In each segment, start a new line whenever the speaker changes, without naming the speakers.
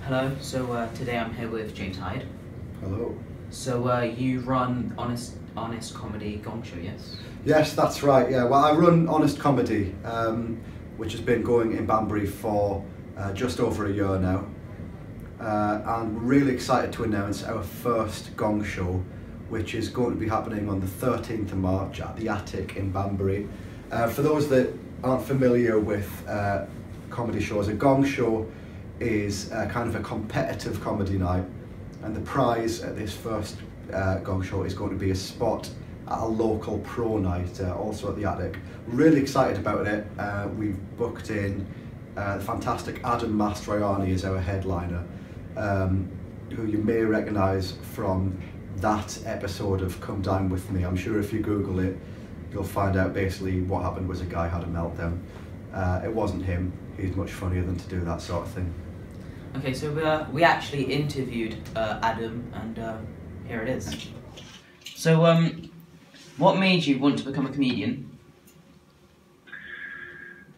Hello, so today I'm here with James Hyde.
Hello.
So you run Honest Comedy Gong Show, yes?
Yes, that's right, yeah. Well, I run Honest Comedy, which has been going in Banbury for just over a year now. And we're really excited to announce our first Gong Show, which is going to be happening on the 13th of March at the Attic in Banbury. For those that aren't familiar with comedy shows, a Gong Show is kind of a competitive comedy night, and the prize at this first Gong Show is going to be a spot at a local pro night, also at the Attic. Really excited about it. We've booked in the fantastic Adam Mastroianni as our headliner, who you may recognise from that episode of Come Dine With Me. I'm sure if you Google it, you'll find out basically what happened was a guy had a meltdown. It wasn't him. He's much funnier than to do that sort of thing.
Okay, so we actually interviewed Adam, and here it is. So, what made you want to become a comedian?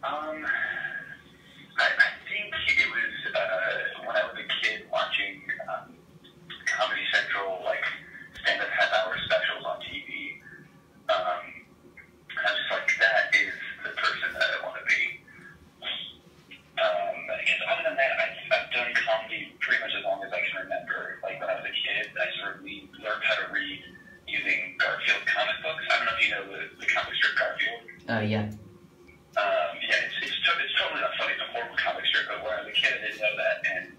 I think it was when I was a kid watching Comedy Central, like stand-up half-hour specials on TV. I was just like, that is the person that I want to be. Because other than that, I've done comedy pretty much as long as I can remember. Like when I was a kid, I sort of learned how to read using Garfield comic books. I don't know if you know the comic strip Garfield.
Yeah.
Yeah, it's totally not funny. It's a horrible comic strip, but when I was a kid, I didn't know that, and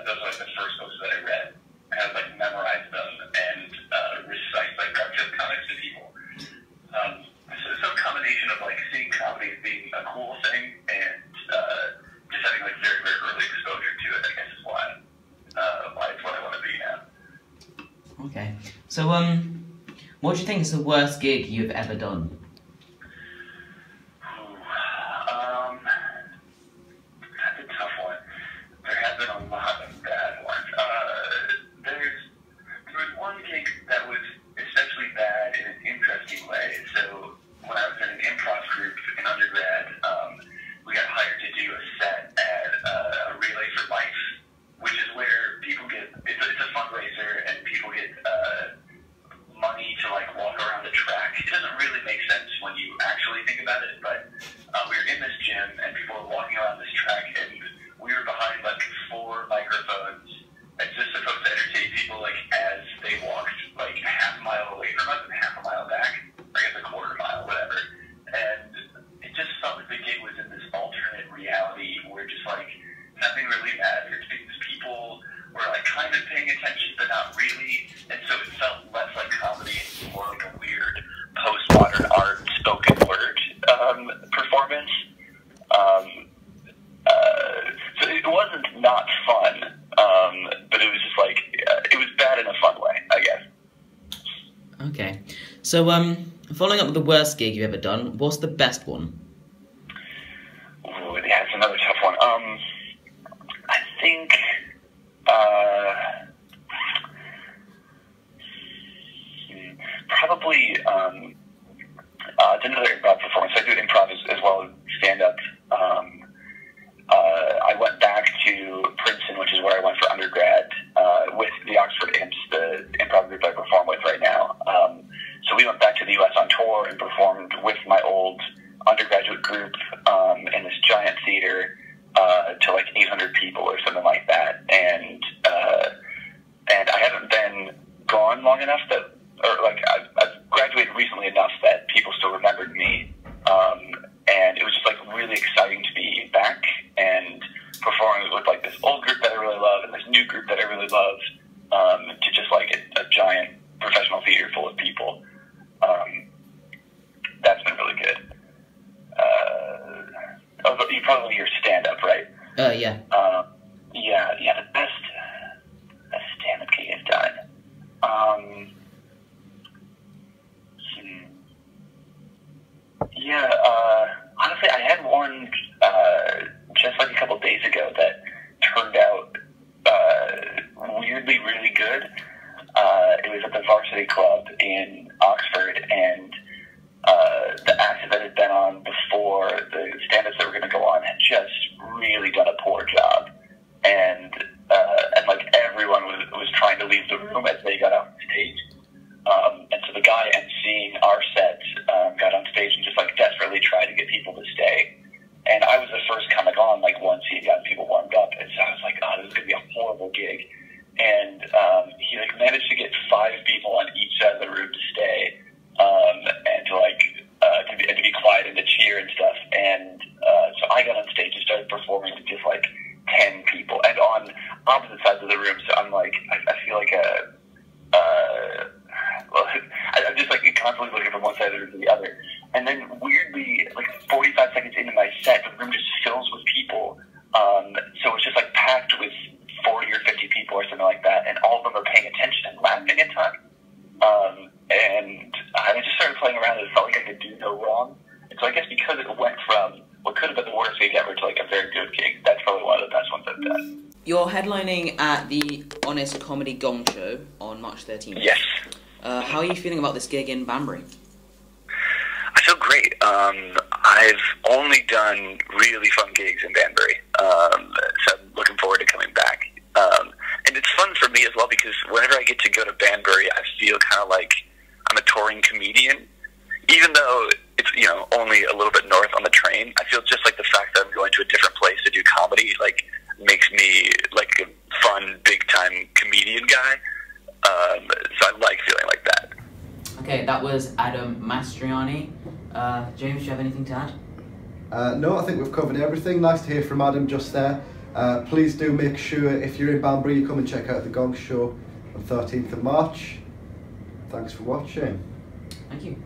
those were like the first books that I read. I had like memorized them and recite like Garfield comics to people. So some combination of like seeing comedy as being a cool thing and just having like very, very early exposure to it, I guess is why it's what I want to be now.
Okay. So, what do you think is the worst gig you've ever done?
That's a tough one. There have been a lot of bad ones. There was one gig that was especially bad in an interesting way. So when I was in an improv group in undergrad, we got hired to do a set at a Relay for Life, which is where people get, it's a fundraiser and people get money to like walk around the track. It doesn't really make sense when you actually think about it, but we were in this gym and people were walking around this track, and we were behind like 4 microphones that's just supposed to entertain people like as they walked like half a mile away from us and half a mile back, or I guess a quarter mile, whatever. And it just felt like the gig was in this alternate reality where just like nothing really mattered because people were like kind of paying attention but not really, and so it felt less like comedy and more like a weird postmodern art spoken word performance. So it wasn't not fun, but it was just like it was bad in a fun way, I guess.
Okay. So, following up with the worst gig you've ever done, what's the best one?
Ooh, yeah, it's another tough one. I think probably it's another improv performance. I do improv as well as stand-up. I went back to Princeton, which is where I went for undergrad, with the Oxford Imps, the improv group I perform with right now. So we went back to the U.S. on tour and performed with my old undergraduate group in this giant theater to like 800 people or something like that. And I haven't been gone long enough that, or like I've graduated recently enough that people still remembered me. And it was just like really exciting to be back and performing with like this old group that I really love and this new group that I really love, to just like a giant professional theater full of people. That's been really good. You probably hear stand-up, right?
Yeah.
Yeah, the best stand-up gig I've done. Honestly, I had one just like a couple days ago that turned out weirdly really good. It was at the Varsity Club in Oxford, and the act that had been on before, the stand-ups that were going to go on, had just really done a poor job. And leave the room as they got out on stage. And so the guy emceeing our set got on stage and just like desperately tried to get people to stay. And I was the first comic on, like once he got people warmed up, and so I was like, oh, this is gonna be a horrible gig. And he like managed to get 5 people on each side of the room to stay, and to like to be quiet and to cheer and stuff. And so I got on stage and started performing to just like 10 people, and on opposite sides of the room. So I'm like, I feel like I'm just like constantly looking from one side of the room to the other. And then weirdly, like 45 seconds into my set, the room just fills with people. So it's just like packed with 40 or 50 people or something like that, and all of them are paying attention and laughing at times. And I just started playing around, and it felt like I could do no wrong. And so I guess because it went from what could have been the worst gig ever to like a very good gig, that's probably one of the best ones I've done.
You're headlining at the Honest Comedy Gong Show on March 13th.
Yes.
How are you feeling about this gig in Banbury?
I feel great. I've only done really fun gigs in Banbury, so I'm looking forward to coming back. And it's fun for me as well because whenever I get to go to Banbury, I feel kind of like I'm a touring comedian. Even though it's, you know, only a little bit north on the train, I feel just like the fact that I'm going to a different place to do comedy, like, makes me like a fun, big-time comedian guy. So I like feeling like that.
Okay, that was Adam Mastroianni. James, do you have anything to add?
No, I think we've covered everything. Nice to hear from Adam just there. Please do make sure, if you're in Banbury, you come and check out the Gong Show on 13th of March. Thanks for watching.
Thank you.